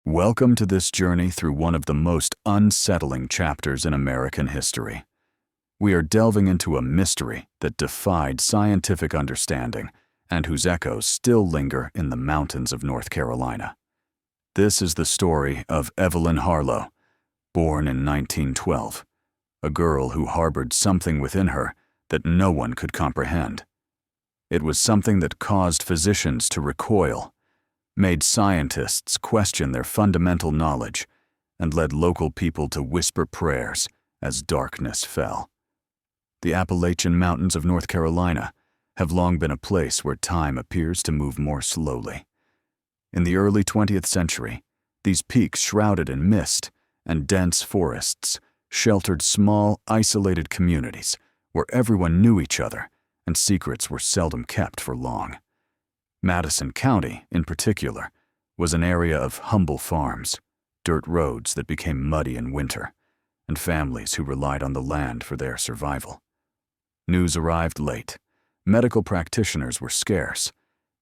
Welcome to this journey through one of the most unsettling chapters in American history. We are delving into a mystery that defied scientific understanding and whose echoes still linger in the mountains of North Carolina. This is the story of Evelyn Harlow, born in 1912, a girl who harbored something within her that no one could comprehend. It was something that caused physicians to recoil, made scientists question their fundamental knowledge, and led local people to whisper prayers as darkness fell. The Appalachian Mountains of North Carolina have long been a place where time appears to move more slowly. In the early 20th century, these peaks shrouded in mist and dense forests sheltered small, isolated communities where everyone knew each other and secrets were seldom kept for long. Madison County, in particular, was an area of humble farms, dirt roads that became muddy in winter, and families who relied on the land for their survival. News arrived late, medical practitioners were scarce,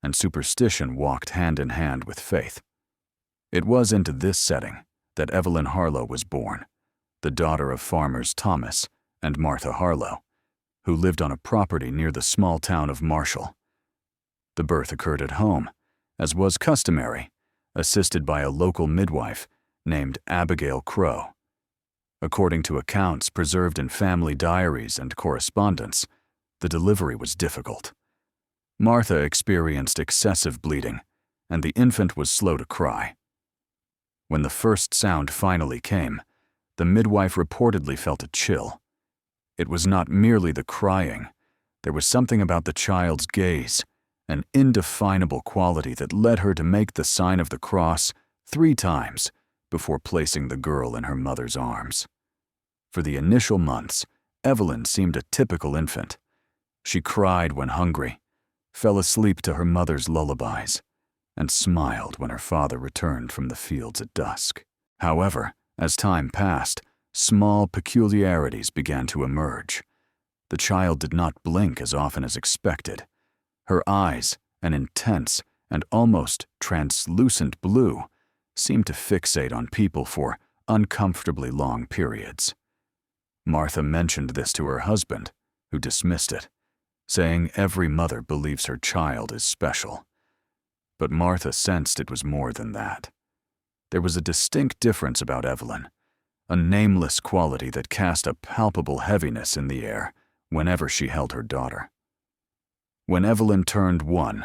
and superstition walked hand in hand with faith. It was into this setting that Evelyn Harlow was born, the daughter of farmers Thomas and Martha Harlow, who lived on a property near the small town of Marshall. The birth occurred at home, as was customary, assisted by a local midwife named Abigail Crow. According to accounts preserved in family diaries and correspondence, the delivery was difficult. Martha experienced excessive bleeding, and the infant was slow to cry. When the first sound finally came, the midwife reportedly felt a chill. It was not merely the crying. There was something about the child's gaze, an indefinable quality that led her to make the sign of the cross 3 times before placing the girl in her mother's arms. For the initial months, Evelyn seemed a typical infant. She cried when hungry, fell asleep to her mother's lullabies, and smiled when her father returned from the fields at dusk. However, as time passed, small peculiarities began to emerge. The child did not blink as often as expected. Her eyes, an intense and almost translucent blue, seemed to fixate on people for uncomfortably long periods. Martha mentioned this to her husband, who dismissed it, saying every mother believes her child is special. But Martha sensed it was more than that. There was a distinct difference about Evelyn, a nameless quality that cast a palpable heaviness in the air whenever she held her daughter. When Evelyn turned 1,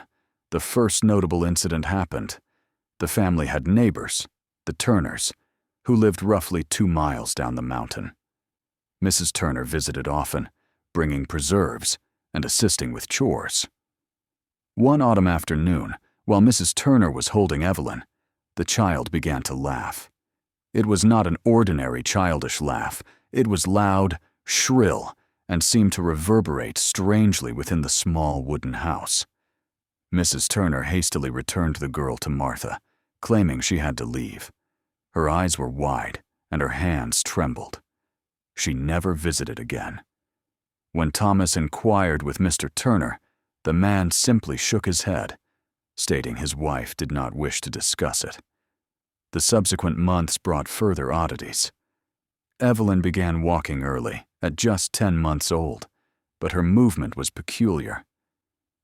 the first notable incident happened. The family had neighbors, the Turners, who lived roughly 2 miles down the mountain. Mrs. Turner visited often, bringing preserves and assisting with chores. One autumn afternoon, while Mrs. Turner was holding Evelyn, the child began to laugh. It was not an ordinary childish laugh. It was loud, shrill, and seemed to reverberate strangely within the small wooden house. Mrs. Turner hastily returned the girl to Martha, claiming she had to leave. Her eyes were wide, and her hands trembled. She never visited again. When Thomas inquired with Mr. Turner, the man simply shook his head, stating his wife did not wish to discuss it. The subsequent months brought further oddities. Evelyn began walking early, at just 10 months old, but her movement was peculiar.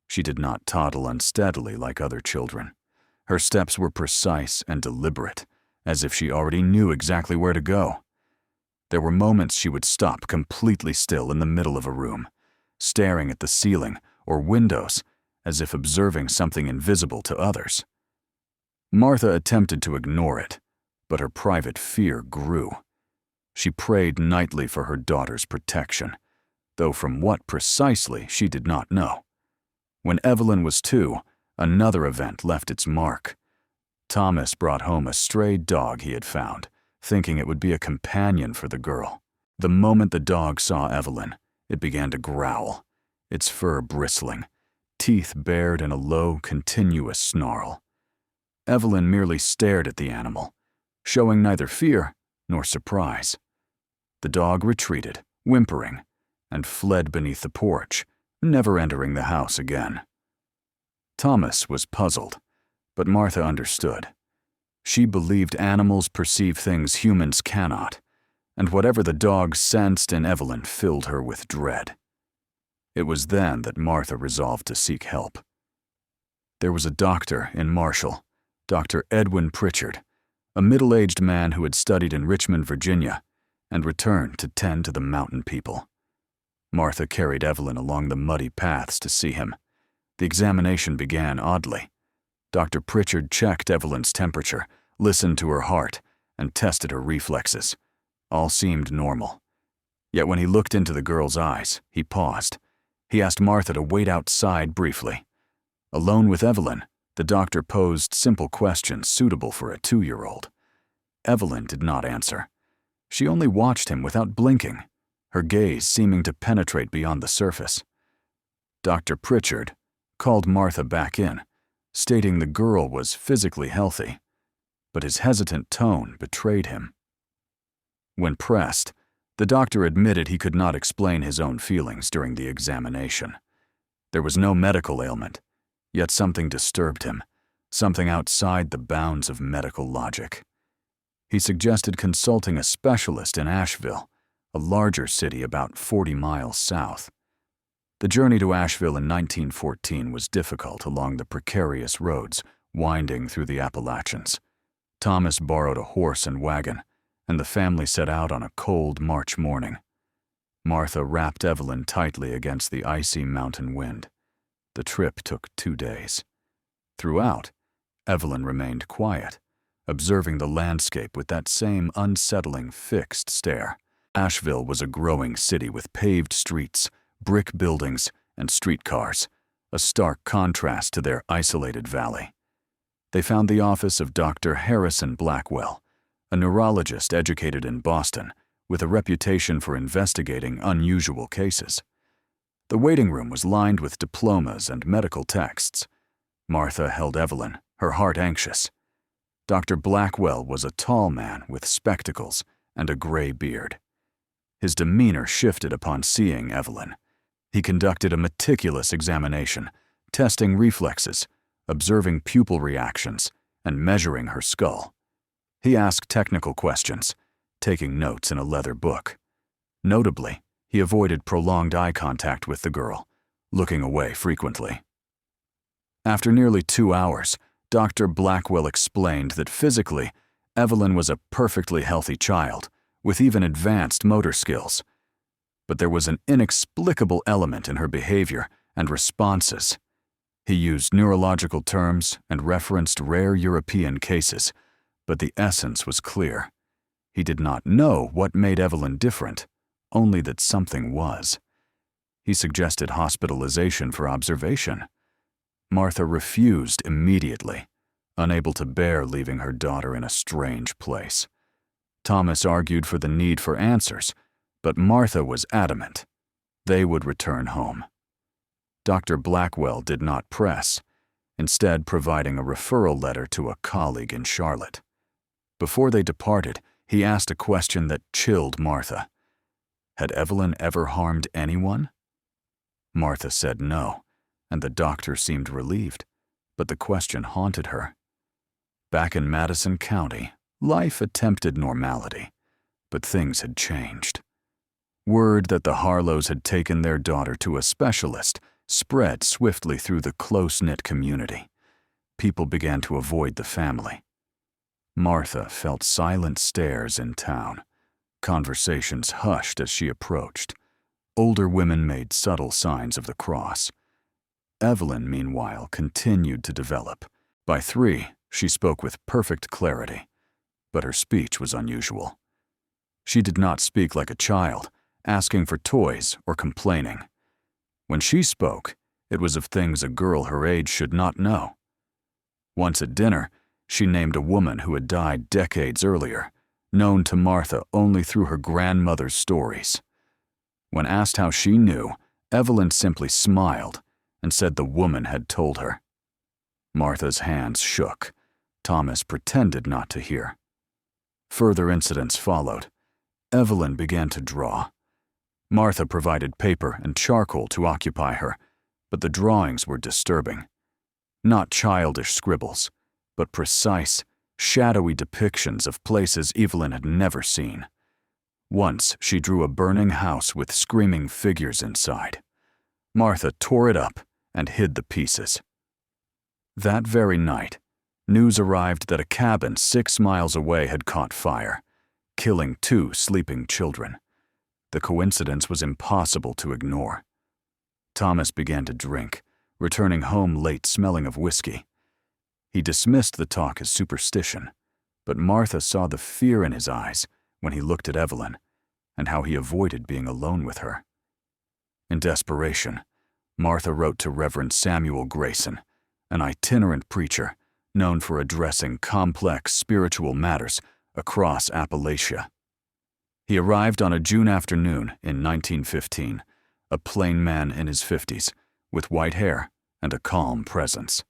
She did not toddle unsteadily like other children. Her steps were precise and deliberate, as if she already knew exactly where to go. There were moments she would stop completely still in the middle of a room, staring at the ceiling or windows as if observing something invisible to others. Martha attempted to ignore it, but her private fear grew. She prayed nightly for her daughter's protection, though from what precisely she did not know. When Evelyn was 2, another event left its mark. Thomas brought home a stray dog he had found, thinking it would be a companion for the girl. The moment the dog saw Evelyn, it began to growl, its fur bristling, teeth bared in a low, continuous snarl. Evelyn merely stared at the animal, showing neither fear nor surprise. The dog retreated, whimpering, and fled beneath the porch, never entering the house again. Thomas was puzzled, but Martha understood. She believed animals perceive things humans cannot, and whatever the dog sensed in Evelyn filled her with dread. It was then that Martha resolved to seek help. There was a doctor in Marshall, Dr. Edwin Pritchard, a middle-aged man who had studied in Richmond, Virginia, and returned to tend to the mountain people. Martha carried Evelyn along the muddy paths to see him. The examination began oddly. Dr. Pritchard checked Evelyn's temperature, listened to her heart, and tested her reflexes. All seemed normal. Yet when he looked into the girl's eyes, he paused. He asked Martha to wait outside briefly. Alone with Evelyn, the doctor posed simple questions suitable for a 2-year-old. Evelyn did not answer. She only watched him without blinking, her gaze seeming to penetrate beyond the surface. Dr. Pritchard called Martha back in, stating the girl was physically healthy, but his hesitant tone betrayed him. When pressed, the doctor admitted he could not explain his own feelings during the examination. There was no medical ailment, yet something disturbed him, something outside the bounds of medical logic. He suggested consulting a specialist in Asheville, a larger city about 40 miles south. The journey to Asheville in 1914 was difficult along the precarious roads winding through the Appalachians. Thomas borrowed a horse and wagon, and the family set out on a cold March morning. Martha wrapped Evelyn tightly against the icy mountain wind. The trip took 2 days. Throughout, Evelyn remained quiet, observing the landscape with that same unsettling, fixed stare. Asheville was a growing city with paved streets, brick buildings, and streetcars, a stark contrast to their isolated valley. They found the office of Dr. Harrison Blackwell, a neurologist educated in Boston with a reputation for investigating unusual cases. The waiting room was lined with diplomas and medical texts. Martha held Evelyn, her heart anxious. Dr. Blackwell was a tall man with spectacles and a gray beard. His demeanor shifted upon seeing Evelyn. He conducted a meticulous examination, testing reflexes, observing pupil reactions, and measuring her skull. He asked technical questions, taking notes in a leather book. Notably, he avoided prolonged eye contact with the girl, looking away frequently. After nearly 2 hours, Dr. Blackwell explained that physically, Evelyn was a perfectly healthy child, with even advanced motor skills. But there was an inexplicable element in her behavior and responses. He used neurological terms and referenced rare European cases, but the essence was clear. He did not know what made Evelyn different, only that something was. He suggested hospitalization for observation. Martha refused immediately, unable to bear leaving her daughter in a strange place. Thomas argued for the need for answers, but Martha was adamant. They would return home. Dr. Blackwell did not press, instead providing a referral letter to a colleague in Charlotte. Before they departed, he asked a question that chilled Martha. Had Evelyn ever harmed anyone? Martha said no, and the doctor seemed relieved, but the question haunted her. Back in Madison County, life attempted normality, but things had changed. Word that the Harlows had taken their daughter to a specialist spread swiftly through the close-knit community. People began to avoid the family. Martha felt silent stares in town. Conversations hushed as she approached. Older women made subtle signs of the cross. Evelyn, meanwhile, continued to develop. By 3, she spoke with perfect clarity, but her speech was unusual. She did not speak like a child, asking for toys or complaining. When she spoke, it was of things a girl her age should not know. Once at dinner, she named a woman who had died decades earlier, known to Martha only through her grandmother's stories. When asked how she knew, Evelyn simply smiled and said the woman had told her. Martha's hands shook. Thomas pretended not to hear. Further incidents followed. Evelyn began to draw. Martha provided paper and charcoal to occupy her, but the drawings were disturbing. Not childish scribbles, but precise, shadowy depictions of places Evelyn had never seen. Once, she drew a burning house with screaming figures inside. Martha tore it up and hid the pieces. That very night, news arrived that a cabin 6 miles away had caught fire, killing 2 sleeping children. The coincidence was impossible to ignore. Thomas began to drink, returning home late smelling of whiskey. He dismissed the talk as superstition, but Martha saw the fear in his eyes when he looked at Evelyn, and how he avoided being alone with her. In desperation, Martha wrote to Reverend Samuel Grayson, an itinerant preacher known for addressing complex spiritual matters across Appalachia. He arrived on a June afternoon in 1915, a plain man in his 50s, with white hair and a calm presence.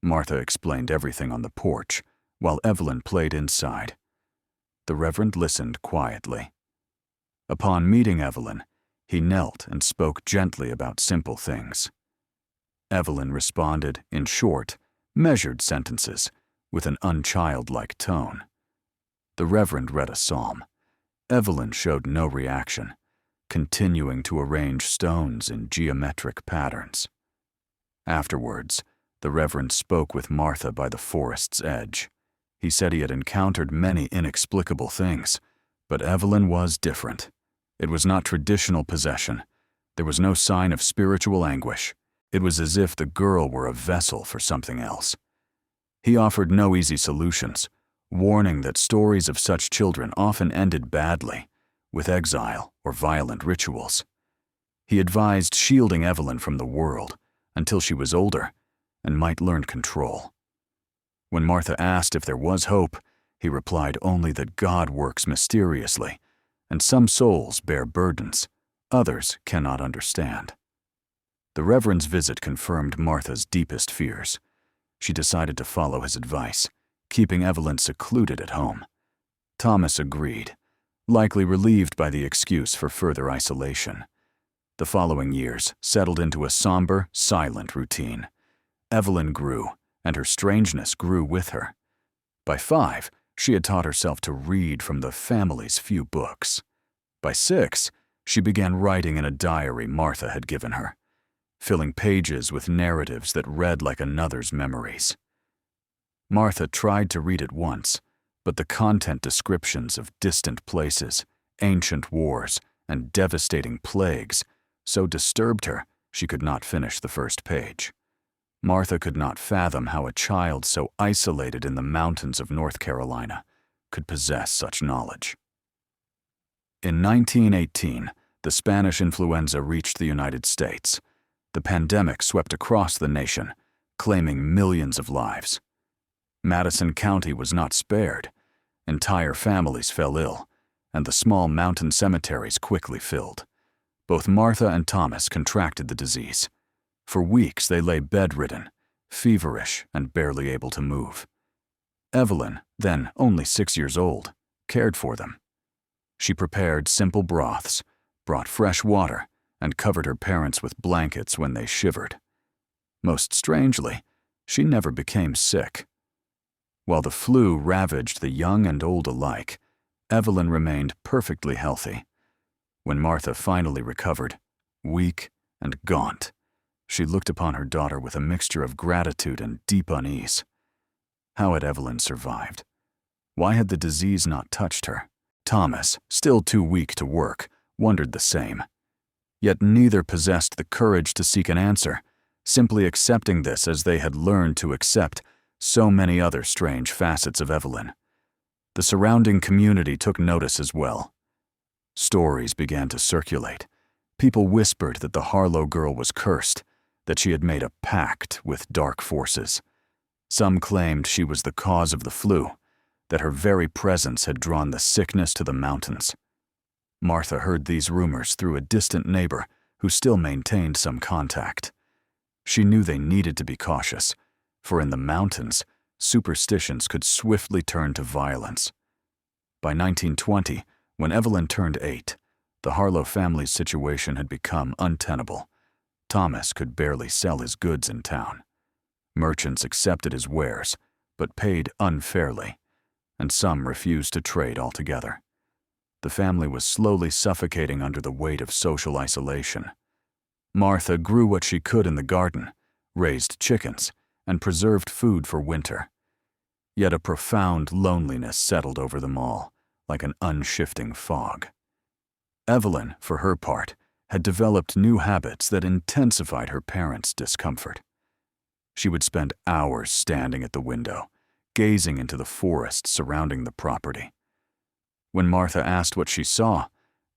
Martha explained everything on the porch, while Evelyn played inside. The Reverend listened quietly. Upon meeting Evelyn, he knelt and spoke gently about simple things. Evelyn responded in short, measured sentences with an unchildlike tone. The Reverend read a psalm. Evelyn showed no reaction, continuing to arrange stones in geometric patterns. Afterwards, the Reverend spoke with Martha by the forest's edge. He said he had encountered many inexplicable things, but Evelyn was different. It was not traditional possession. There was no sign of spiritual anguish. It was as if the girl were a vessel for something else. He offered no easy solutions, warning that stories of such children often ended badly, with exile or violent rituals. He advised shielding Evelyn from the world until she was older and might learn control. When Martha asked if there was hope, he replied only that God works mysteriously, and some souls bear burdens others cannot understand. The Reverend's visit confirmed Martha's deepest fears. She decided to follow his advice, keeping Evelyn secluded at home. Thomas agreed, likely relieved by the excuse for further isolation. The following years settled into a somber, silent routine. Evelyn grew, and her strangeness grew with her. By 5, she had taught herself to read from the family's few books. By 6, she began writing in a diary Martha had given her, filling pages with narratives that read like another's memories. Martha tried to read it once, but the content descriptions of distant places, ancient wars, and devastating plagues so disturbed her she could not finish the first page. Martha could not fathom how a child so isolated in the mountains of North Carolina could possess such knowledge. In 1918, the Spanish influenza reached the United States. The pandemic swept across the nation, claiming millions of lives. Madison County was not spared. Entire families fell ill, and the small mountain cemeteries quickly filled. Both Martha and Thomas contracted the disease. For weeks they lay bedridden, feverish, and barely able to move. Evelyn, then only 6 years old, cared for them. She prepared simple broths, brought fresh water, and covered her parents with blankets when they shivered. Most strangely, she never became sick. While the flu ravaged the young and old alike, Evelyn remained perfectly healthy. When Martha finally recovered, weak and gaunt, she looked upon her daughter with a mixture of gratitude and deep unease. How had Evelyn survived? Why had the disease not touched her? Thomas, still too weak to work, wondered the same. Yet neither possessed the courage to seek an answer, simply accepting this as they had learned to accept so many other strange facets of Evelyn. The surrounding community took notice as well. Stories began to circulate. People whispered that the Harlow girl was cursed, that she had made a pact with dark forces. Some claimed she was the cause of the flu, that her very presence had drawn the sickness to the mountains. Martha heard these rumors through a distant neighbor who still maintained some contact. She knew they needed to be cautious, for in the mountains, superstitions could swiftly turn to violence. By 1920, when Evelyn turned 8, the Harlow family's situation had become untenable. Thomas could barely sell his goods in town. Merchants accepted his wares, but paid unfairly, and some refused to trade altogether. The family was slowly suffocating under the weight of social isolation. Martha grew what she could in the garden, raised chickens, and preserved food for winter. Yet a profound loneliness settled over them all, like an unshifting fog. Evelyn, for her part, had developed new habits that intensified her parents' discomfort. She would spend hours standing at the window, gazing into the forest surrounding the property. When Martha asked what she saw,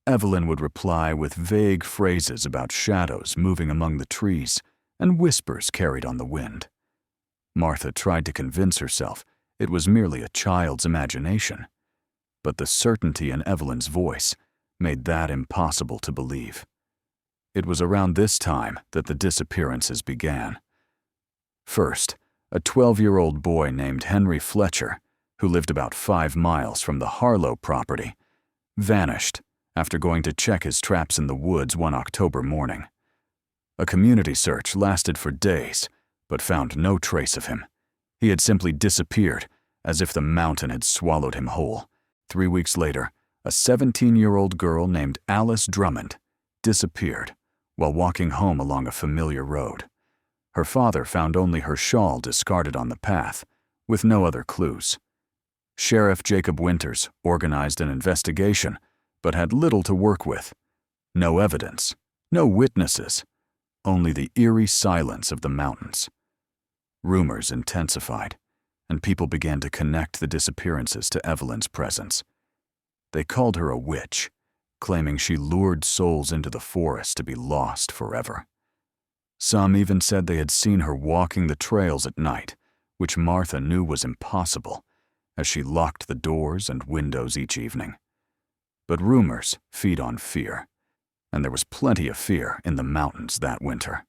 Evelyn would reply with vague phrases about shadows moving among the trees and whispers carried on the wind. Martha tried to convince herself it was merely a child's imagination, but the certainty in Evelyn's voice made that impossible to believe. It was around this time that the disappearances began. First, a 12-year-old boy named Henry Fletcher, who lived about 5 miles from the Harlow property, vanished after going to check his traps in the woods one October morning. A community search lasted for days, but found no trace of him. He had simply disappeared, as if the mountain had swallowed him whole. 3 weeks later, a 17-year-old girl named Alice Drummond disappeared while walking home along a familiar road. Her father found only her shawl discarded on the path, with no other clues. Sheriff Jacob Winters organized an investigation, but had little to work with. No evidence, no witnesses, only the eerie silence of the mountains. Rumors intensified, and people began to connect the disappearances to Evelyn's presence. They called her a witch, claiming she lured souls into the forest to be lost forever. Some even said they had seen her walking the trails at night, which Martha knew was impossible, as she locked the doors and windows each evening. But rumors feed on fear, and there was plenty of fear in the mountains that winter.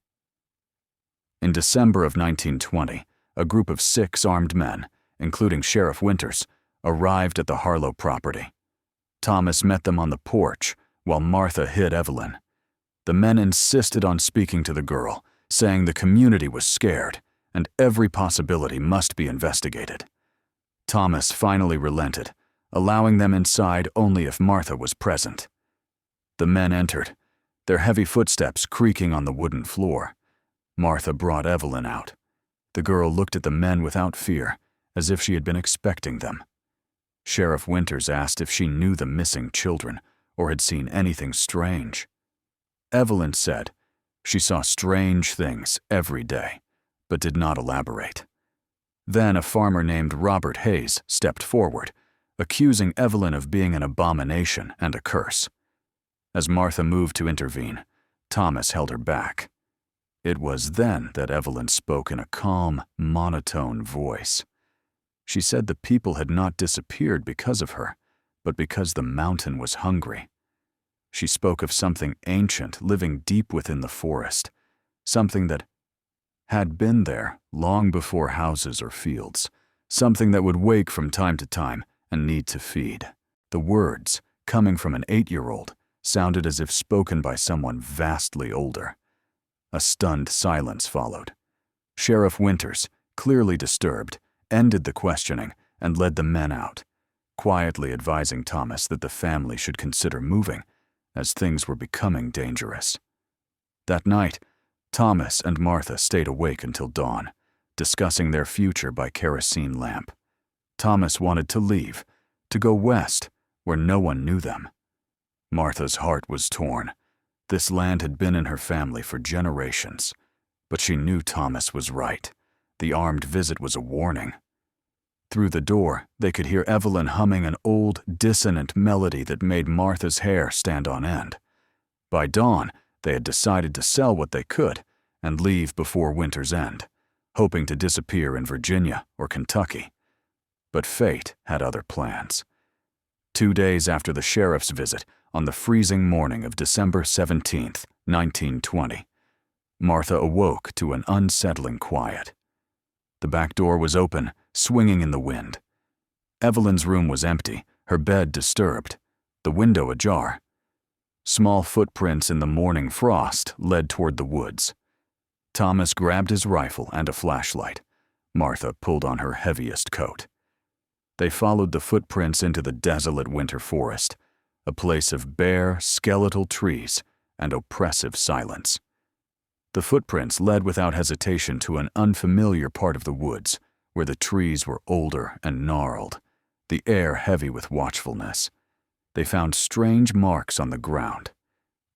In December of 1920, a group of 6 armed men, including Sheriff Winters, arrived at the Harlow property. Thomas met them on the porch, while Martha hid Evelyn. The men insisted on speaking to the girl, saying the community was scared, and every possibility must be investigated. Thomas finally relented, allowing them inside only if Martha was present. The men entered, their heavy footsteps creaking on the wooden floor. Martha brought Evelyn out. The girl looked at the men without fear, as if she had been expecting them. Sheriff Winters asked if she knew the missing children or had seen anything strange. Evelyn said she saw strange things every day, but did not elaborate. Then a farmer named Robert Hayes stepped forward, accusing Evelyn of being an abomination and a curse. As Martha moved to intervene, Thomas held her back. It was then that Evelyn spoke in a calm, monotone voice. She said the people had not disappeared because of her, but because the mountain was hungry. She spoke of something ancient living deep within the forest, something that had been there long before houses or fields, something that would wake from time to time and need to feed. The words, coming from an 8-year-old, sounded as if spoken by someone vastly older. A stunned silence followed. Sheriff Winters, clearly disturbed, ended the questioning and led the men out, quietly advising Thomas that the family should consider moving, as things were becoming dangerous. That night, Thomas and Martha stayed awake until dawn, discussing their future by kerosene lamp. Thomas wanted to leave, to go west, where no one knew them. Martha's heart was torn. This land had been in her family for generations, but she knew Thomas was right. The armed visit was a warning. Through the door, they could hear Evelyn humming an old, dissonant melody that made Martha's hair stand on end. By dawn, they had decided to sell what they could and leave before winter's end, hoping to disappear in Virginia or Kentucky. But fate had other plans. 2 days after the sheriff's visit, on the freezing morning of December 17th, 1920, Martha awoke to an unsettling quiet. The back door was open, swinging in the wind. Evelyn's room was empty, her bed disturbed, the window ajar. Small footprints in the morning frost led toward the woods. Thomas grabbed his rifle and a flashlight. Martha pulled on her heaviest coat. They followed the footprints into the desolate winter forest, a place of bare, skeletal trees and oppressive silence. The footprints led without hesitation to an unfamiliar part of the woods, where the trees were older and gnarled, the air heavy with watchfulness. They found strange marks on the ground,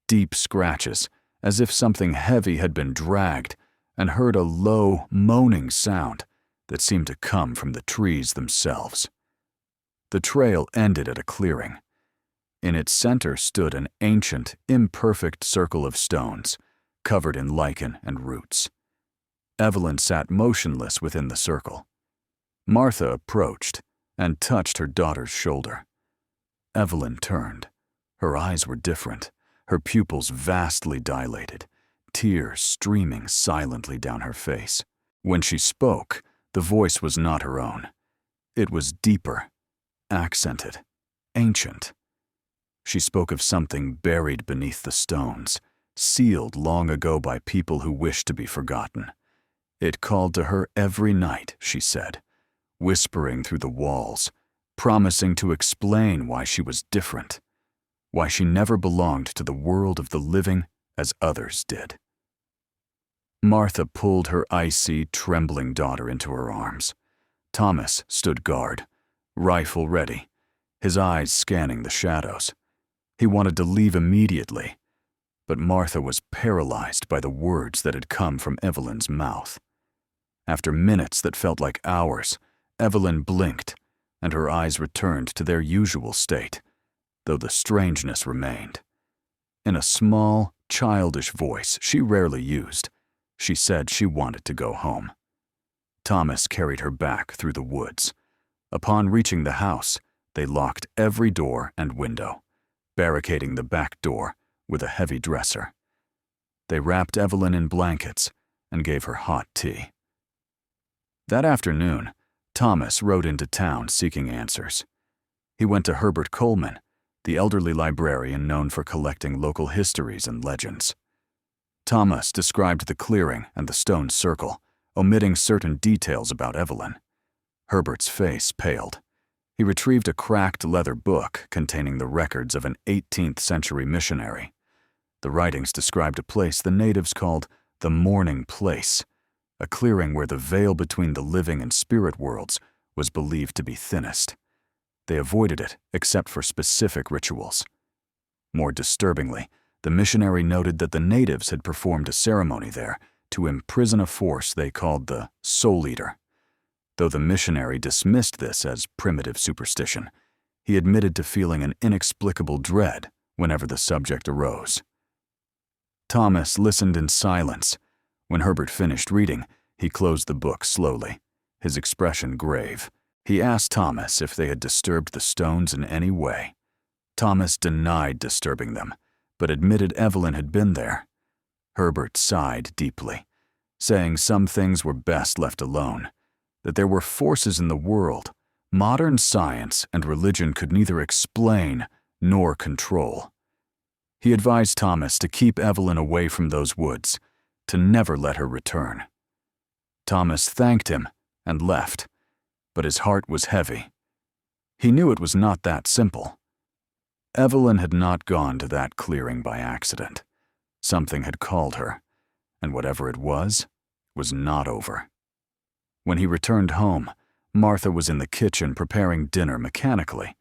deep scratches, as if something heavy had been dragged, and heard a low, moaning sound that seemed to come from the trees themselves. The trail ended at a clearing. In its center stood an ancient, imperfect circle of stones, covered in lichen and roots. Evelyn sat motionless within the circle. Martha approached and touched her daughter's shoulder. Evelyn turned. Her eyes were different, her pupils vastly dilated, tears streaming silently down her face. When she spoke, the voice was not her own. It was deeper, accented, ancient. She spoke of something buried beneath the stones, sealed long ago by people who wished to be forgotten. It called to her every night, she said, whispering through the walls, promising to explain why she was different, why she never belonged to the world of the living as others did. Martha pulled her icy, trembling daughter into her arms. Thomas stood guard, rifle ready, his eyes scanning the shadows. He wanted to leave immediately, but Martha was paralyzed by the words that had come from Evelyn's mouth. After minutes that felt like hours, Evelyn blinked, and her eyes returned to their usual state, though the strangeness remained. In a small, childish voice she rarely used, she said she wanted to go home. Thomas carried her back through the woods. Upon reaching the house, they locked every door and window, barricading the back door with a heavy dresser. They wrapped Evelyn in blankets and gave her hot tea. That afternoon, Thomas rode into town seeking answers. He went to Herbert Coleman, the elderly librarian known for collecting local histories and legends. Thomas described the clearing and the stone circle, omitting certain details about Evelyn. Herbert's face paled. He retrieved a cracked leather book containing the records of an 18th century missionary. The writings described a place the natives called the Mourning Place, a clearing where the veil between the living and spirit worlds was believed to be thinnest. They avoided it except for specific rituals. More disturbingly, the missionary noted that the natives had performed a ceremony there to imprison a force they called the Soul Eater. Though the missionary dismissed this as primitive superstition, he admitted to feeling an inexplicable dread whenever the subject arose. Thomas listened in silence. When Herbert finished reading, he closed the book slowly, his expression grave. He asked Thomas if they had disturbed the stones in any way. Thomas denied disturbing them, but admitted Evelyn had been there. Herbert sighed deeply, saying some things were best left alone, that there were forces in the world modern science and religion could neither explain nor control. He advised Thomas to keep Evelyn away from those woods, to never let her return. Thomas thanked him and left, but his heart was heavy. He knew it was not that simple. Evelyn had not gone to that clearing by accident. Something had called her, and whatever it was not over. When he returned home, Martha was in the kitchen preparing dinner mechanically.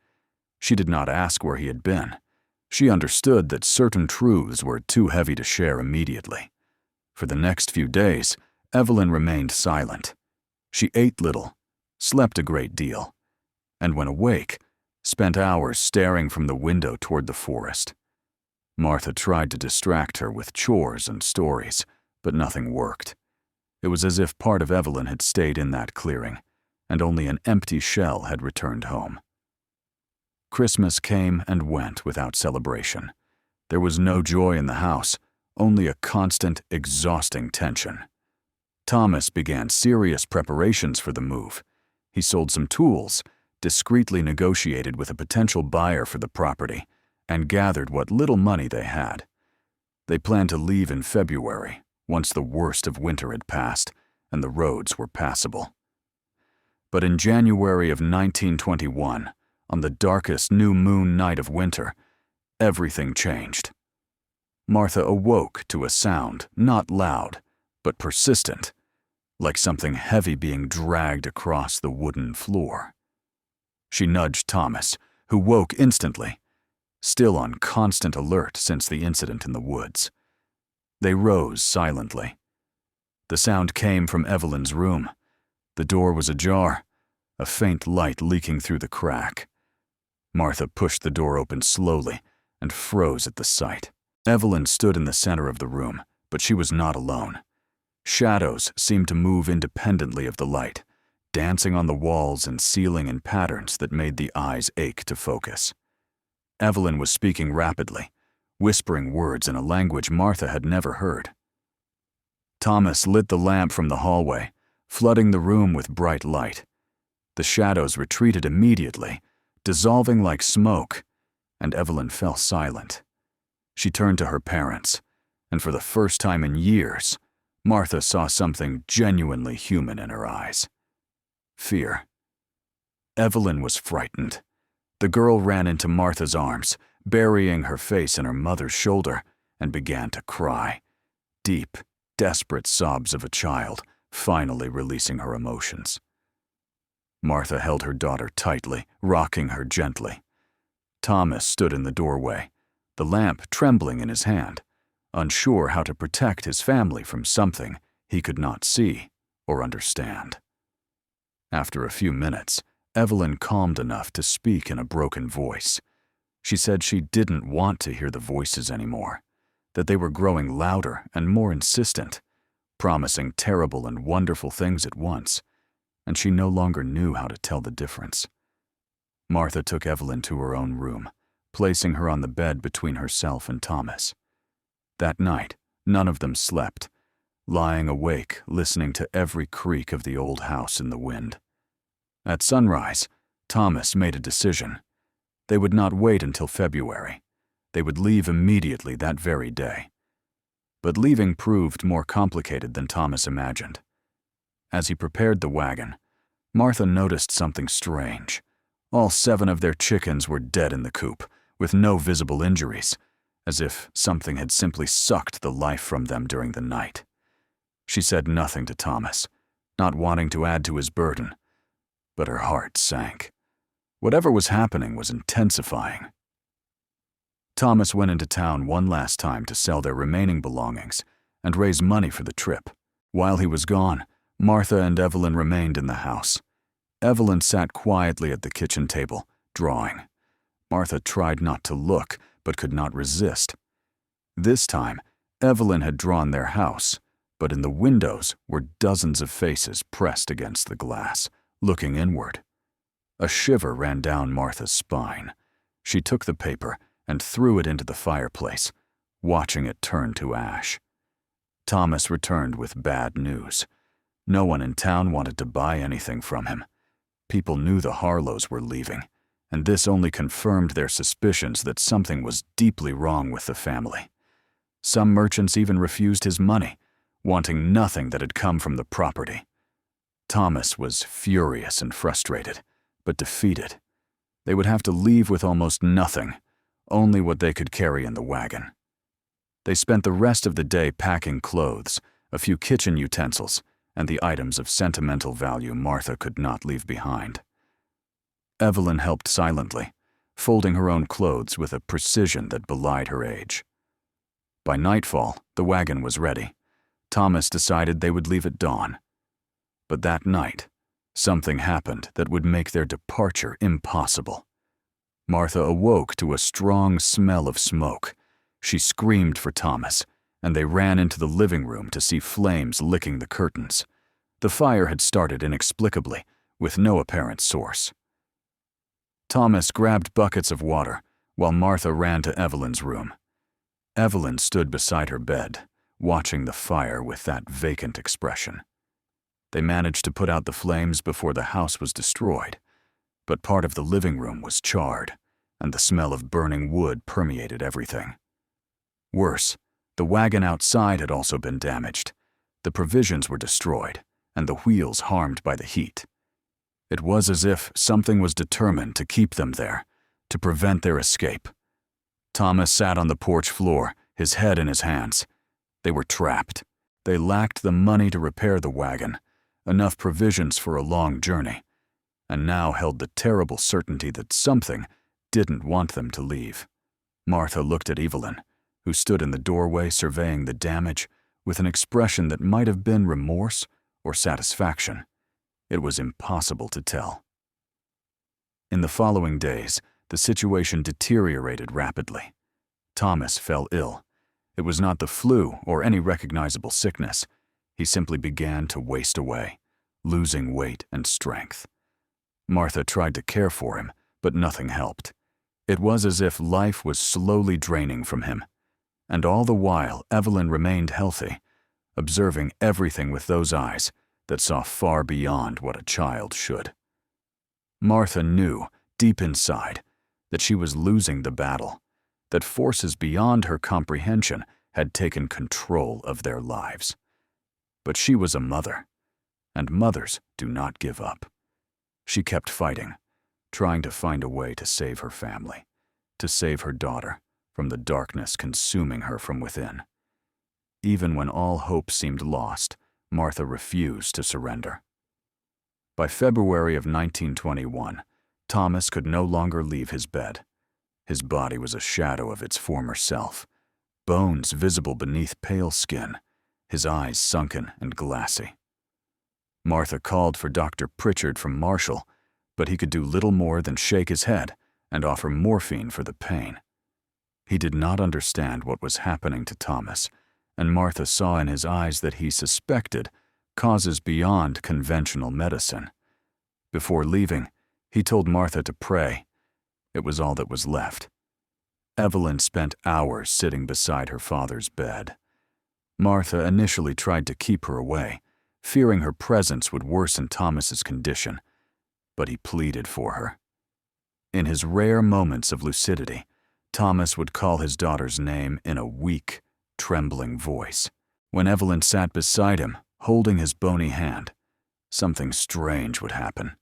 She did not ask where he had been. She understood that certain truths were too heavy to share immediately. For the next few days, Evelyn remained silent. She ate little, slept a great deal, and when awake, spent hours staring from the window toward the forest. Martha tried to distract her with chores and stories, but nothing worked. It was as if part of Evelyn had stayed in that clearing, and only an empty shell had returned home. Christmas came and went without celebration. There was no joy in the house, only a constant, exhausting tension. Thomas began serious preparations for the move. He sold some tools, discreetly negotiated with a potential buyer for the property, and gathered what little money they had. They planned to leave in February, once the worst of winter had passed and the roads were passable. But in January of 1921, on the darkest new moon night of winter, everything changed. Martha awoke to a sound not loud, but persistent, like something heavy being dragged across the wooden floor. She nudged Thomas, who woke instantly, still on constant alert since the incident in the woods. They rose silently. The sound came from Evelyn's room. The door was ajar, a faint light leaking through the crack. Martha pushed the door open slowly and froze at the sight. Evelyn stood in the center of the room, but she was not alone. Shadows seemed to move independently of the light, dancing on the walls and ceiling in patterns that made the eyes ache to focus. Evelyn was speaking rapidly, whispering words in a language Martha had never heard. Thomas lit the lamp from the hallway, flooding the room with bright light. The shadows retreated immediately, dissolving like smoke, and Evelyn fell silent. She turned to her parents, and for the first time in years, Martha saw something genuinely human in her eyes. Fear. Evelyn was frightened. The girl ran into Martha's arms, burying her face in her mother's shoulder, and began to cry. Deep, desperate sobs of a child, finally releasing her emotions. Martha held her daughter tightly, rocking her gently. Thomas stood in the doorway, the lamp trembling in his hand, unsure how to protect his family from something he could not see or understand. After a few minutes, Evelyn calmed enough to speak in a broken voice. She said she didn't want to hear the voices anymore, that they were growing louder and more insistent, promising terrible and wonderful things at once, and she no longer knew how to tell the difference. Martha took Evelyn to her own room, placing her on the bed between herself and Thomas. That night, none of them slept, lying awake listening to every creak of the old house in the wind. At sunrise, Thomas made a decision. They would not wait until February. They would leave immediately that very day. But leaving proved more complicated than Thomas imagined. As he prepared the wagon, Martha noticed something strange. All 7 of their chickens were dead in the coop, with no visible injuries, as if something had simply sucked the life from them during the night. She said nothing to Thomas, not wanting to add to his burden, but her heart sank. Whatever was happening was intensifying. Thomas went into town one last time to sell their remaining belongings and raise money for the trip. While he was gone, Martha and Evelyn remained in the house. Evelyn sat quietly at the kitchen table, drawing. Martha tried not to look, but could not resist. This time, Evelyn had drawn their house, but in the windows were dozens of faces pressed against the glass, looking inward. A shiver ran down Martha's spine. She took the paper and threw it into the fireplace, watching it turn to ash. Thomas returned with bad news. No one in town wanted to buy anything from him. People knew the Harlows were leaving, and this only confirmed their suspicions that something was deeply wrong with the family. Some merchants even refused his money, wanting nothing that had come from the property. Thomas was furious and frustrated, but defeated. They would have to leave with almost nothing, only what they could carry in the wagon. They spent the rest of the day packing clothes, a few kitchen utensils, and the items of sentimental value Martha could not leave behind. Evelyn helped silently, folding her own clothes with a precision that belied her age. By nightfall, the wagon was ready. Thomas decided they would leave at dawn. But that night, something happened that would make their departure impossible. Martha awoke to a strong smell of smoke. She screamed for Thomas, and they ran into the living room to see flames licking the curtains. The fire had started inexplicably, with no apparent source. Thomas grabbed buckets of water, while Martha ran to Evelyn's room. Evelyn stood beside her bed, watching the fire with that vacant expression. They managed to put out the flames before the house was destroyed, but part of the living room was charred, and the smell of burning wood permeated everything. Worse, the wagon outside had also been damaged. The provisions were destroyed, and the wheels harmed by the heat. It was as if something was determined to keep them there, to prevent their escape. Thomas sat on the porch floor, his head in his hands. They were trapped. They lacked the money to repair the wagon, enough provisions for a long journey, and now held the terrible certainty that something didn't want them to leave. Martha looked at Evelyn, who stood in the doorway surveying the damage with an expression that might have been remorse or satisfaction. It was impossible to tell. In the following days, the situation deteriorated rapidly. Thomas fell ill. It was not the flu or any recognizable sickness. He simply began to waste away, losing weight and strength. Martha tried to care for him, but nothing helped. It was as if life was slowly draining from him. And all the while, Evelyn remained healthy, observing everything with those eyes that saw far beyond what a child should. Martha knew, deep inside, that she was losing the battle, that forces beyond her comprehension had taken control of their lives. But she was a mother, and mothers do not give up. She kept fighting, trying to find a way to save her family, to save her daughter from the darkness consuming her from within. Even when all hope seemed lost, Martha refused to surrender. By February of 1921, Thomas could no longer leave his bed. His body was a shadow of its former self, bones visible beneath pale skin, his eyes sunken and glassy. Martha called for Dr. Pritchard from Marshall, but he could do little more than shake his head and offer morphine for the pain. He did not understand what was happening to Thomas, and Martha saw in his eyes that he suspected causes beyond conventional medicine. Before leaving, he told Martha to pray. It was all that was left. Evelyn spent hours sitting beside her father's bed. Martha initially tried to keep her away, fearing her presence would worsen Thomas's condition, but he pleaded for her. In his rare moments of lucidity, Thomas would call his daughter's name in a weak, trembling voice. When Evelyn sat beside him, holding his bony hand, something strange would happen.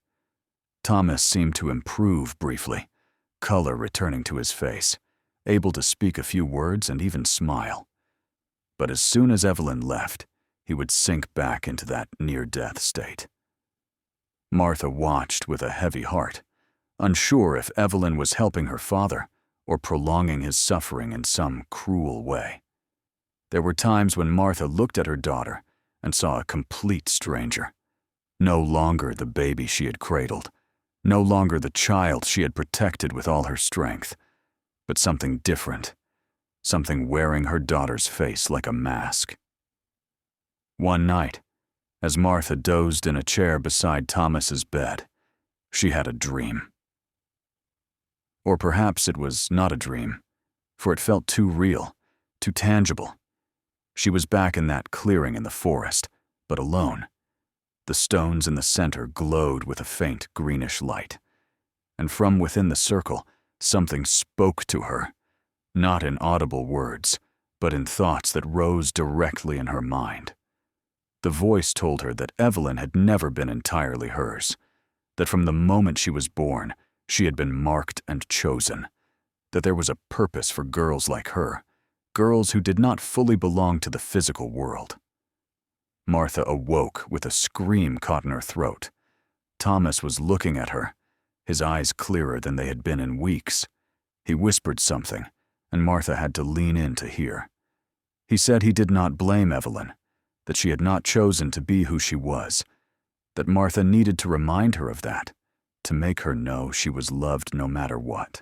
Thomas seemed to improve briefly, color returning to his face, able to speak a few words and even smile. But as soon as Evelyn left, he would sink back into that near-death state. Martha watched with a heavy heart, unsure if Evelyn was helping her father or prolonging his suffering in some cruel way. There were times when Martha looked at her daughter and saw a complete stranger. No longer the baby she had cradled, no longer the child she had protected with all her strength, but something different, something wearing her daughter's face like a mask. One night, as Martha dozed in a chair beside Thomas's bed, she had a dream. Or perhaps it was not a dream, for it felt too real, too tangible. She was back in that clearing in the forest, but alone. The stones in the center glowed with a faint greenish light, and from within the circle, something spoke to her, not in audible words, but in thoughts that rose directly in her mind. The voice told her that Evelyn had never been entirely hers, that from the moment she was born, she had been marked and chosen, that there was a purpose for girls like her, girls who did not fully belong to the physical world. Martha awoke with a scream caught in her throat. Thomas was looking at her, his eyes clearer than they had been in weeks. He whispered something, and Martha had to lean in to hear. He said he did not blame Evelyn, that she had not chosen to be who she was, that Martha needed to remind her of that, to make her know she was loved no matter what.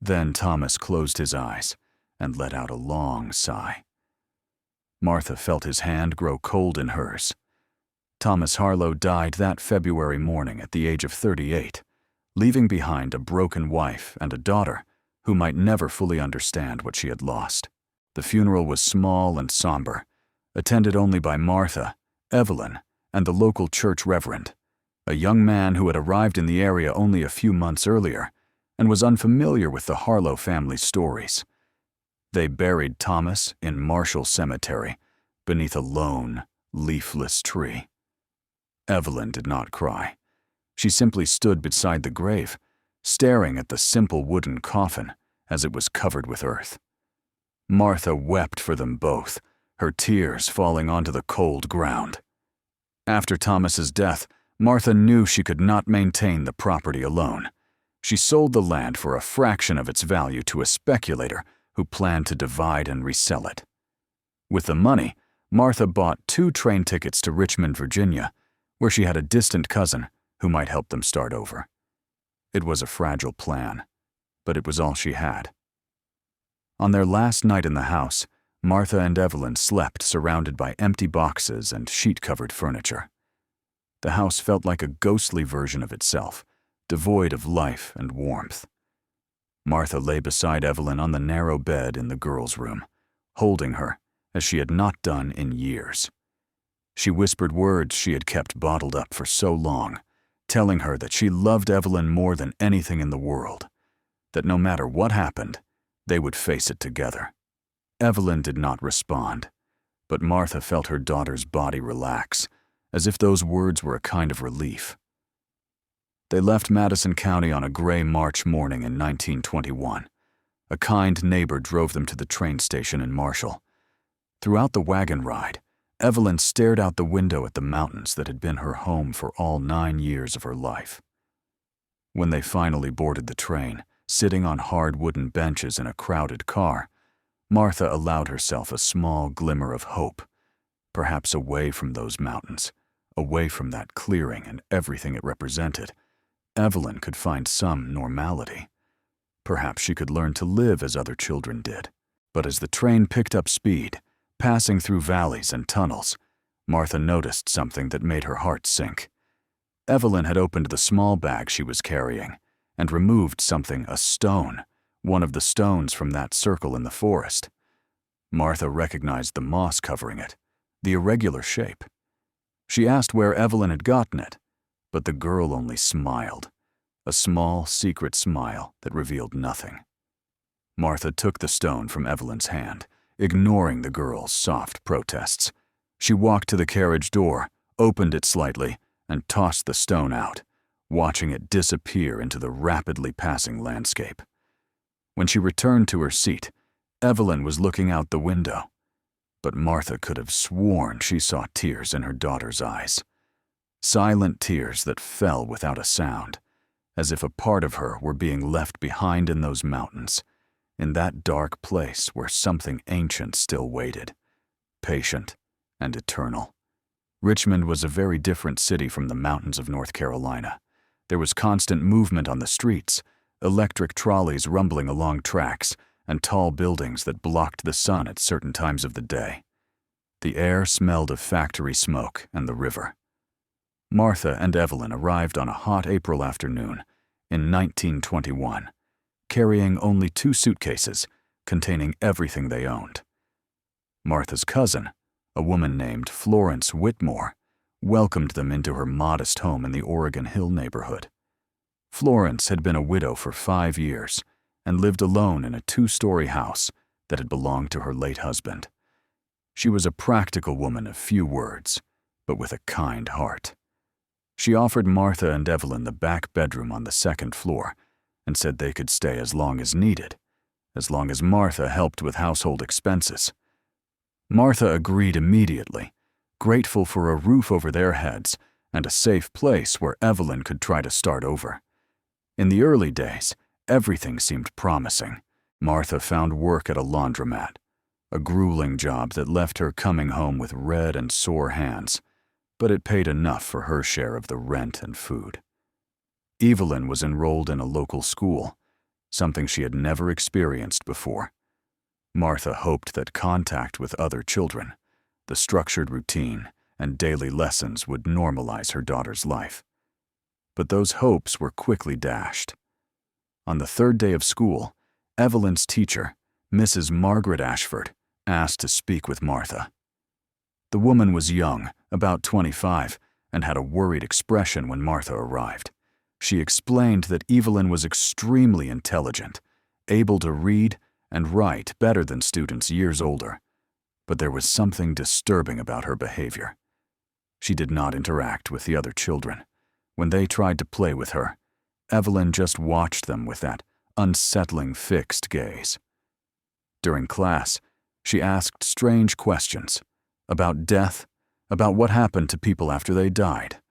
Then Thomas closed his eyes and let out a long sigh. Martha felt his hand grow cold in hers. Thomas Harlow died that February morning at the age of 38, leaving behind a broken wife and a daughter who might never fully understand what she had lost. The funeral was small and somber, attended only by Martha, Evelyn, and the local church reverend, a young man who had arrived in the area only a few months earlier and was unfamiliar with the Harlow family's stories. They buried Thomas in Marshall Cemetery beneath a lone, leafless tree. Evelyn did not cry, She simply stood beside the grave, staring at the simple wooden coffin as it was covered with earth. Martha wept for them both, her tears falling onto the cold ground. After Thomas's death, Martha knew she could not maintain the property alone. She sold the land for a fraction of its value to a speculator who planned to divide and resell it. With the money, Martha bought 2 train tickets to Richmond, Virginia, where she had a distant cousin who might help them start over. It was a fragile plan, but it was all she had. On their last night in the house, Martha and Evelyn slept surrounded by empty boxes and sheet-covered furniture. The house felt like a ghostly version of itself, devoid of life and warmth. Martha lay beside Evelyn on the narrow bed in the girls' room, holding her as she had not done in years. She whispered words she had kept bottled up for so long, telling her that she loved Evelyn more than anything in the world, that no matter what happened, they would face it together. Evelyn did not respond, but Martha felt her daughter's body relax, as if those words were a kind of relief. They left Madison County on a gray March morning in 1921. A kind neighbor drove them to the train station in Marshall. Throughout the wagon ride, Evelyn stared out the window at the mountains that had been her home for all 9 years of her life. When they finally boarded the train, sitting on hard wooden benches in a crowded car, Martha allowed herself a small glimmer of hope, perhaps away from those mountains, away from that clearing and everything it represented. Evelyn could find some normality. Perhaps she could learn to live as other children did. But as the train picked up speed, passing through valleys and tunnels, Martha noticed something that made her heart sink. Evelyn had opened the small bag she was carrying and removed something, a stone, one of the stones from that circle in the forest. Martha recognized the moss covering it, the irregular shape. She asked where Evelyn had gotten it, but the girl only smiled, a small, secret smile that revealed nothing. Martha took the stone from Evelyn's hand, ignoring the girl's soft protests. She walked to the carriage door, opened it slightly, and tossed the stone out, watching it disappear into the rapidly passing landscape. When she returned to her seat, Evelyn was looking out the window, but Martha could have sworn she saw tears in her daughter's eyes. Silent tears that fell without a sound, as if a part of her were being left behind in those mountains, in that dark place where something ancient still waited, patient and eternal. Richmond was a very different city from the mountains of North Carolina. There was constant movement on the streets, electric trolleys rumbling along tracks, and tall buildings that blocked the sun at certain times of the day. The air smelled of factory smoke and the river. Martha and Evelyn arrived on a hot April afternoon in 1921, carrying only 2 suitcases containing everything they owned. Martha's cousin, a woman named Florence Whitmore, welcomed them into her modest home in the Oregon Hill neighborhood. Florence had been a widow for 5 years and lived alone in a 2-story house that had belonged to her late husband. She was a practical woman of few words, but with a kind heart. She offered Martha and Evelyn the back bedroom on the 2nd floor and said they could stay as long as needed, as long as Martha helped with household expenses. Martha agreed immediately, grateful for a roof over their heads and a safe place where Evelyn could try to start over. In the early days, everything seemed promising. Martha found work at a laundromat, a grueling job that left her coming home with red and sore hands, but it paid enough for her share of the rent and food. Evelyn was enrolled in a local school, something she had never experienced before. Martha hoped that contact with other children, the structured routine, and daily lessons would normalize her daughter's life. But those hopes were quickly dashed. On the 3rd day of school, Evelyn's teacher, Mrs. Margaret Ashford, asked to speak with Martha. The woman was young, about 25, and had a worried expression when Martha arrived. She explained that Evelyn was extremely intelligent, able to read and write better than students years older, but there was something disturbing about her behavior. She did not interact with the other children, When they tried to play with her, Evelyn just watched them with that unsettling fixed gaze. During class, she asked strange questions about death, about what happened to people after they died,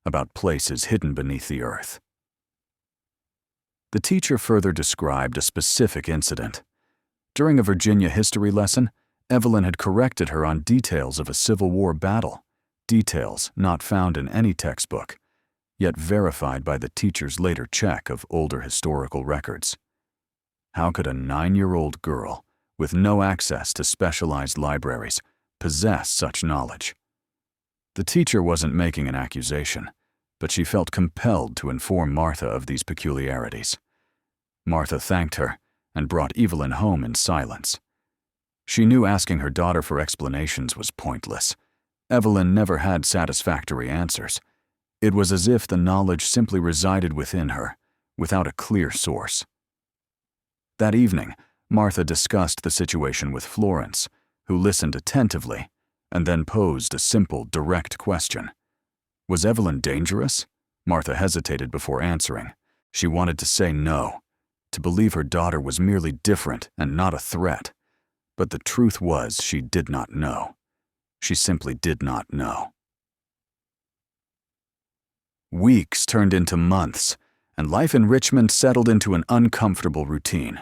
about places hidden beneath the earth. The teacher further described a specific incident. During a Virginia history lesson, Evelyn had corrected her on details of a Civil War battle, details not found in any textbook, yet verified by the teacher's later check of older historical records. How could a 9-year-old girl, with no access to specialized libraries, possess such knowledge? The teacher wasn't making an accusation, but she felt compelled to inform Martha of these peculiarities. Martha thanked her and brought Evelyn home in silence. She knew asking her daughter for explanations was pointless. Evelyn never had satisfactory answers. It was as if the knowledge simply resided within her, without a clear source. That evening, Martha discussed the situation with Florence, who listened attentively and then posed a simple, direct question. Was Evelyn dangerous? Martha hesitated before answering. She wanted to say no, to believe her daughter was merely different and not a threat. But the truth was she did not know. She simply did not know. Weeks turned into months, and life in Richmond settled into an uncomfortable routine.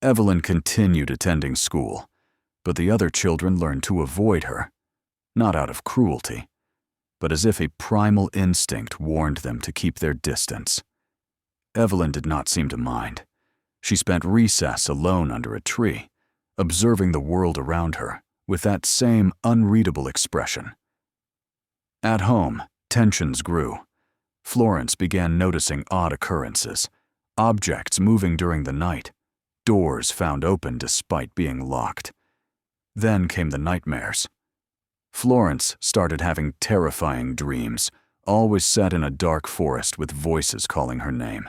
Evelyn continued attending school, but the other children learned to avoid her, not out of cruelty, but as if a primal instinct warned them to keep their distance. Evelyn did not seem to mind. She spent recess alone under a tree, observing the world around her with that same unreadable expression. At home, tensions grew. Florence began noticing odd occurrences, objects moving during the night, doors found open despite being locked. Then came the nightmares. Florence started having terrifying dreams, always set in a dark forest with voices calling her name.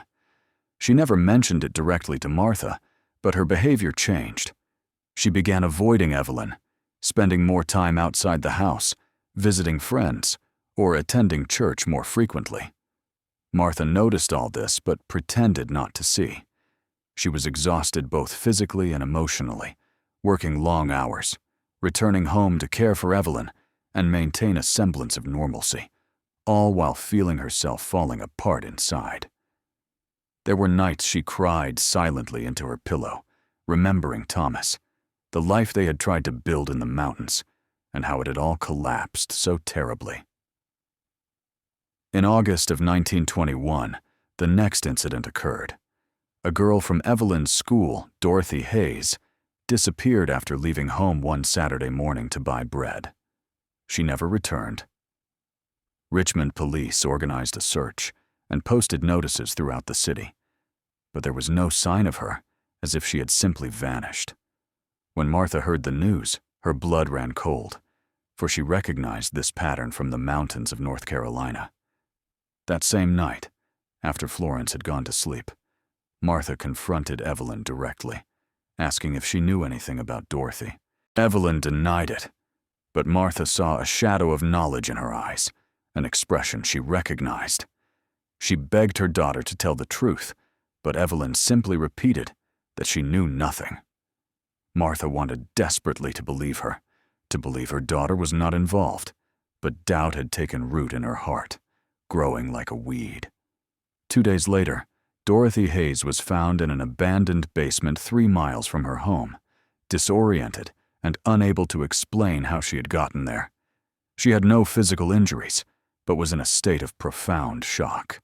She never mentioned it directly to Martha, but her behavior changed. She began avoiding Evelyn, spending more time outside the house, visiting friends, or attending church more frequently. Martha noticed all this but pretended not to see. She was exhausted both physically and emotionally, working long hours, returning home to care for Evelyn and maintain a semblance of normalcy, all while feeling herself falling apart inside. There were nights she cried silently into her pillow, remembering Thomas, the life they had tried to build in the mountains, and how it had all collapsed so terribly. In August of 1921, the next incident occurred. A girl from Evelyn's school, Dorothy Hayes, disappeared after leaving home one Saturday morning to buy bread. She never returned. Richmond police organized a search and posted notices throughout the city, but there was no sign of her, as if she had simply vanished. When Martha heard the news, her blood ran cold, for she recognized this pattern from the mountains of North Carolina. That same night, after Florence had gone to sleep, Martha confronted Evelyn directly, asking if she knew anything about Dorothy. Evelyn denied it, but Martha saw a shadow of knowledge in her eyes, an expression she recognized. She begged her daughter to tell the truth, but Evelyn simply repeated that she knew nothing. Martha wanted desperately to believe her daughter was not involved, but doubt had taken root in her heart, growing like a weed. 2 days later, Dorothy Hayes was found in an abandoned basement 3 miles from her home, disoriented and unable to explain how she had gotten there. She had no physical injuries, but was in a state of profound shock.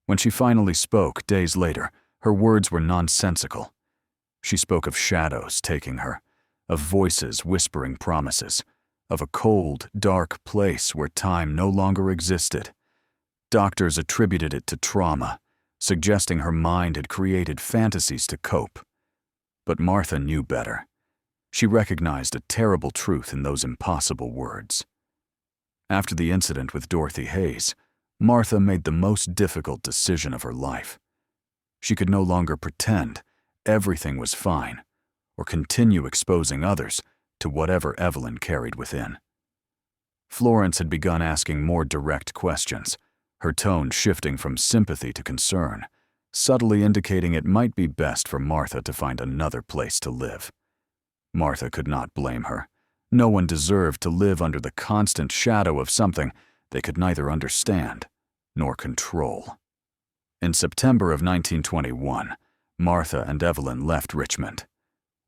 When she finally spoke days later, her words were nonsensical. She spoke of shadows taking her, of voices whispering promises, of a cold, dark place where time no longer existed. Doctors attributed it to trauma, suggesting her mind had created fantasies to cope. But Martha knew better. She recognized a terrible truth in those impossible words. After the incident with Dorothy Hayes, Martha made the most difficult decision of her life. She could no longer pretend everything was fine or continue exposing others to whatever Evelyn carried within. Florence had begun asking more direct questions, her tone shifting from sympathy to concern, subtly indicating it might be best for Martha to find another place to live. Martha could not blame her. No one deserved to live under the constant shadow of something they could neither understand nor control. In September of 1921, Martha and Evelyn left Richmond.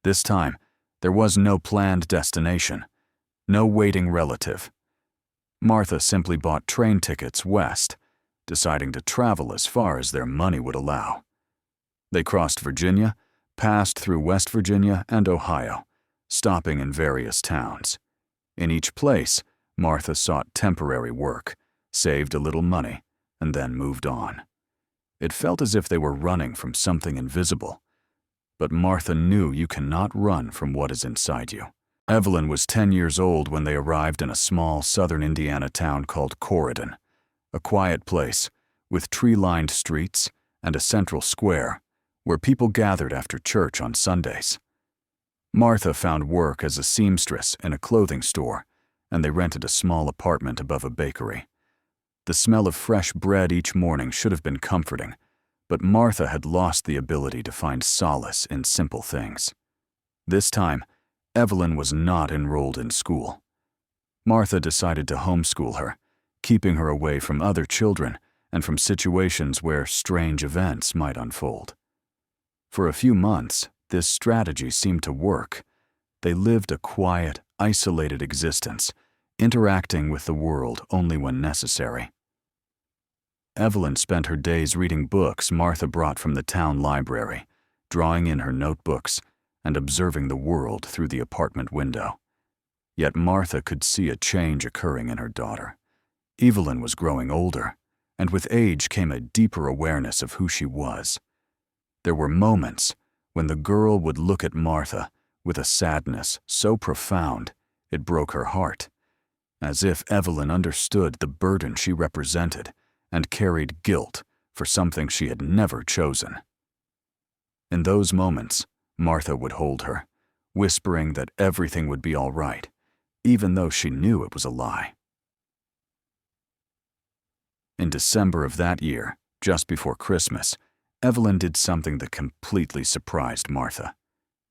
This time, there was no planned destination, no waiting relative. Martha simply bought train tickets west, deciding to travel as far as their money would allow. They crossed Virginia, passed through West Virginia and Ohio, stopping in various towns. In each place, Martha sought temporary work, saved a little money, and then moved on. It felt as if they were running from something invisible. But Martha knew you cannot run from what is inside you. Evelyn was 10 years old when they arrived in a small southern Indiana town called Corydon, a quiet place with tree-lined streets and a central square where people gathered after church on Sundays. Martha found work as a seamstress in a clothing store, and they rented a small apartment above a bakery. The smell of fresh bread each morning should have been comforting, but Martha had lost the ability to find solace in simple things. This time, Evelyn was not enrolled in school. Martha decided to homeschool her, keeping her away from other children and from situations where strange events might unfold. For a few months, this strategy seemed to work. They lived a quiet, isolated existence, interacting with the world only when necessary. Evelyn spent her days reading books Martha brought from the town library, drawing in her notebooks, and observing the world through the apartment window. Yet Martha could see a change occurring in her daughter. Evelyn was growing older, and with age came a deeper awareness of who she was. There were moments when the girl would look at Martha with a sadness so profound it broke her heart, as if Evelyn understood the burden she represented and carried guilt for something she had never chosen. In those moments, Martha would hold her, whispering that everything would be all right, even though she knew it was a lie. In December of that year, just before Christmas, Evelyn did something that completely surprised Martha.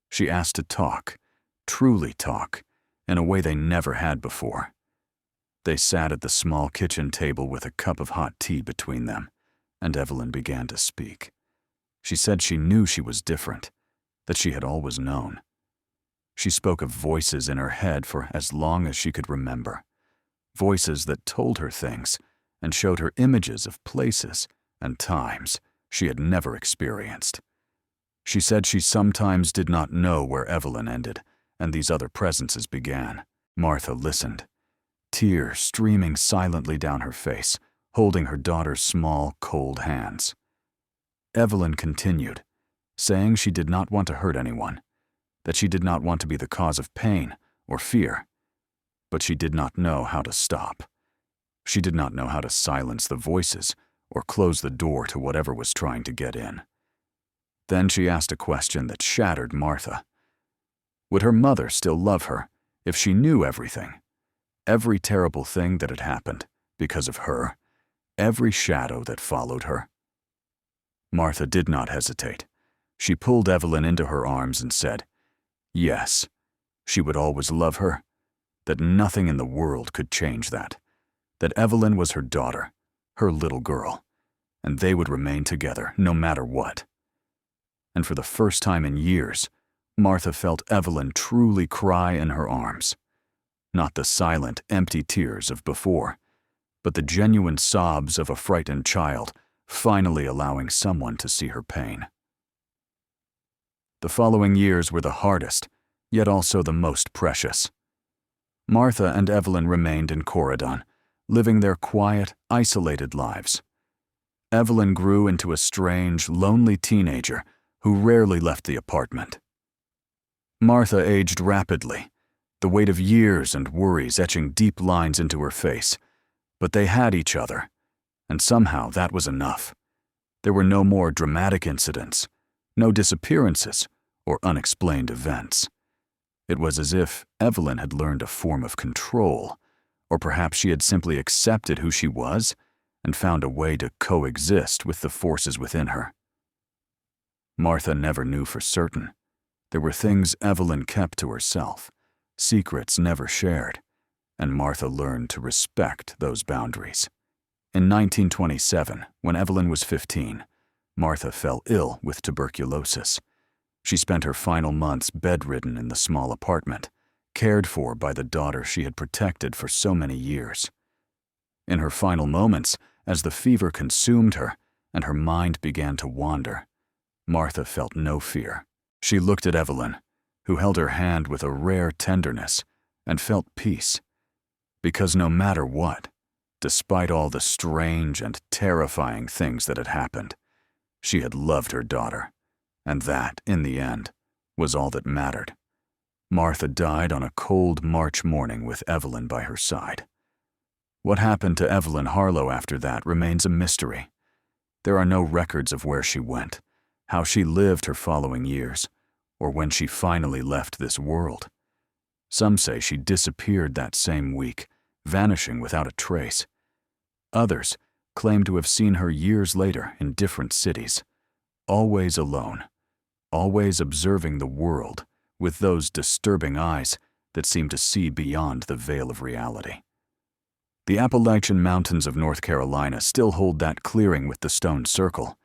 She asked to talk, truly talk, in a way they never had before. They sat at the small kitchen table with a cup of hot tea between them, and Evelyn began to speak. She said she knew she was different, that she had always known. She spoke of voices in her head for as long as she could remember, voices that told her things and showed her images of places and times she had never experienced. She said she sometimes did not know where Evelyn ended and these other presences began. Martha listened, tears streaming silently down her face, holding her daughter's small, cold hands. Evelyn continued, saying she did not want to hurt anyone, that she did not want to be the cause of pain or fear, but she did not know how to stop. She did not know how to silence the voices or close the door to whatever was trying to get in. Then she asked a question that shattered Martha. Would her mother still love her if she knew everything? Every terrible thing that had happened because of her, every shadow that followed her? Martha did not hesitate. She pulled Evelyn into her arms and said, yes, she would always love her, that nothing in the world could change that Evelyn was her daughter, her little girl, and they would remain together no matter what. And for the first time in years, Martha felt Evelyn truly cry in her arms. Not the silent, empty tears of before, but the genuine sobs of a frightened child finally allowing someone to see her pain. The following years were the hardest, yet also the most precious. Martha and Evelyn remained in Corydon, living their quiet, isolated lives. Evelyn grew into a strange, lonely teenager who rarely left the apartment. Martha aged rapidly, the weight of years and worries etching deep lines into her face, but they had each other, and somehow that was enough. There were no more dramatic incidents, no disappearances or unexplained events. It was as if Evelyn had learned a form of control, or perhaps she had simply accepted who she was and found a way to coexist with the forces within her. Martha never knew for certain. There were things Evelyn kept to herself, secrets never shared, and Martha learned to respect those boundaries. In 1927, when Evelyn was 15, Martha fell ill with tuberculosis. She spent her final months bedridden in the small apartment, cared for by the daughter she had protected for so many years. In her final moments, as the fever consumed her and her mind began to wander, Martha felt no fear. She looked at Evelyn, who held her hand with a rare tenderness, and felt peace. Because no matter what, despite all the strange and terrifying things that had happened, she had loved her daughter, and that, in the end, was all that mattered. Martha died on a cold March morning with Evelyn by her side. What happened to Evelyn Harlow after that remains a mystery. There are no records of where she went, how she lived her following years, or when she finally left this world. Some say she disappeared that same week, vanishing without a trace. Others claim to have seen her years later in different cities, always alone, always observing the world with those disturbing eyes that seem to see beyond the veil of reality. The Appalachian Mountains of North Carolina still hold that clearing with the stone circle.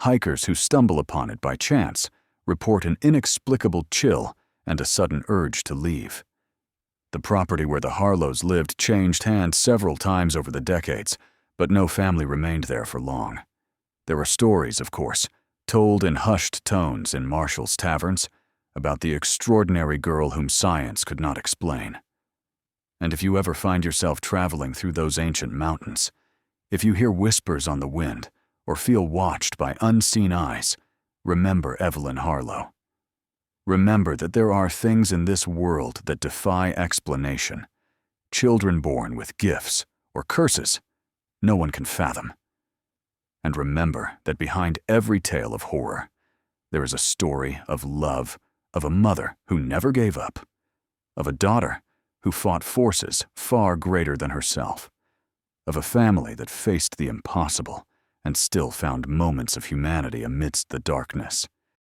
Hikers who stumble upon it by chance report an inexplicable chill and a sudden urge to leave. The property where the Harlows lived changed hands several times over the decades, but no family remained there for long. There are stories, of course, told in hushed tones in Marshall's taverns, about the extraordinary girl whom science could not explain. And if you ever find yourself traveling through those ancient mountains, if you hear whispers on the wind or feel watched by unseen eyes, remember Evelyn Harlow. Remember that there are things in this world that defy explanation, children born with gifts or curses no one can fathom. And remember that behind every tale of horror, there is a story of love, of a mother who never gave up, of a daughter who fought forces far greater than herself, of a family that faced the impossible and still found moments of humanity amidst the darkness.